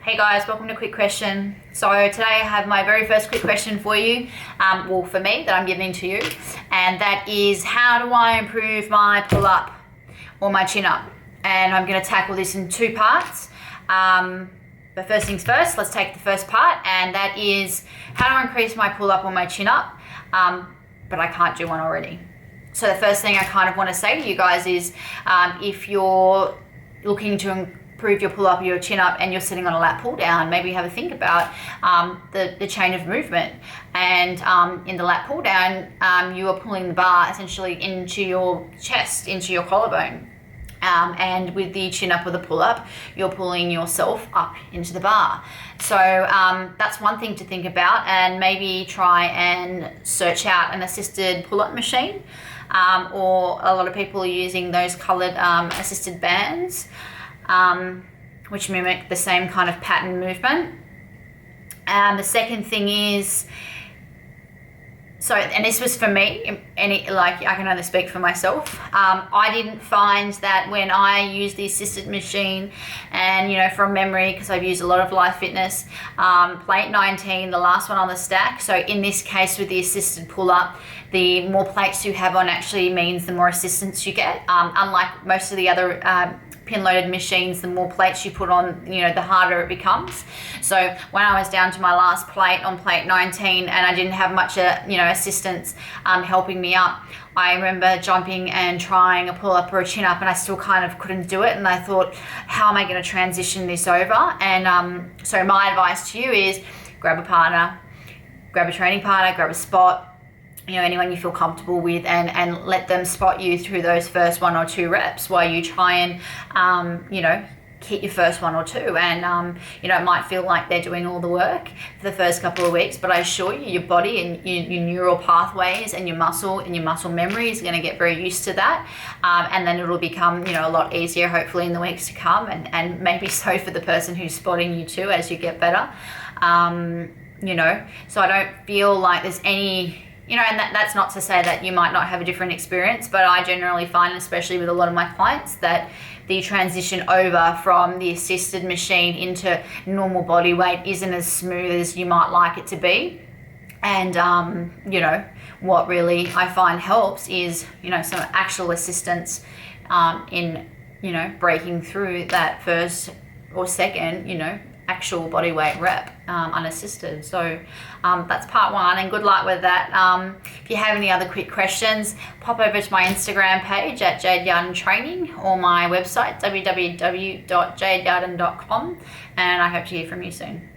Hey guys, welcome to Quick Question. So today I have my very first quick question for you, for me, that I'm giving to you, and that is, how do I improve my pull-up or my chin-up? And I'm going to tackle this in two parts. But first things first, let's take the first part, and that is, how do I increase my pull-up or my chin-up, but I can't do one already. So the first thing I kind of want to say to you guys is, if you're looking to improve your pull-up or your chin-up and you're sitting on a lat pull-down, maybe have a think about the chain of movement. And in the lat pull-down, you are pulling the bar essentially into your chest, into your collarbone. And with the chin-up or the pull-up, you're pulling yourself up into the bar. So that's one thing to think about, and maybe try and search out an assisted pull-up machine, or a lot of people are using those coloured assisted bands, which mimic the same kind of pattern movement. The second thing is, and this was for me, I can only speak for myself. I didn't find that when I used the assisted machine, and from memory, because I've used a lot of Life Fitness, plate 19, the last one on the stack. So in this case with the assisted pull-up, the more plates you have on actually means the more assistance you get. Unlike most of the other pin-loaded machines, the more plates you put on, the harder it becomes. So when I was down to my last plate on plate 19 and I didn't have much, assistance helping me up, I remember jumping and trying a pull-up or a chin-up, and I still kind of couldn't do it. And I thought, how am I going to transition this over? And so my advice to you is, grab a partner, grab a training partner, grab a spot, anyone you feel comfortable with, and let them spot you through those first 1 or 2 reps while you try and, hit your first 1 or 2. And, it might feel like they're doing all the work for the first couple of weeks, but I assure you, your body and your neural pathways and your muscle memory is going to get very used to that. And then it'll become, a lot easier, hopefully, in the weeks to come, and maybe so for the person who's spotting you too as you get better. So I don't feel like there's any, and that's not to say that you might not have a different experience, but I generally find, especially with a lot of my clients, that the transition over from the assisted machine into normal body weight isn't as smooth as you might like it to be. And, what really I find helps is, some actual assistance in, breaking through that first or second, actual body weight rep unassisted. So that's part 1, and good luck with that. If you have any other quick questions, pop over to my Instagram page at Jade Yarden Training, or my website www.jadeyarden.com, and I hope to hear from you soon.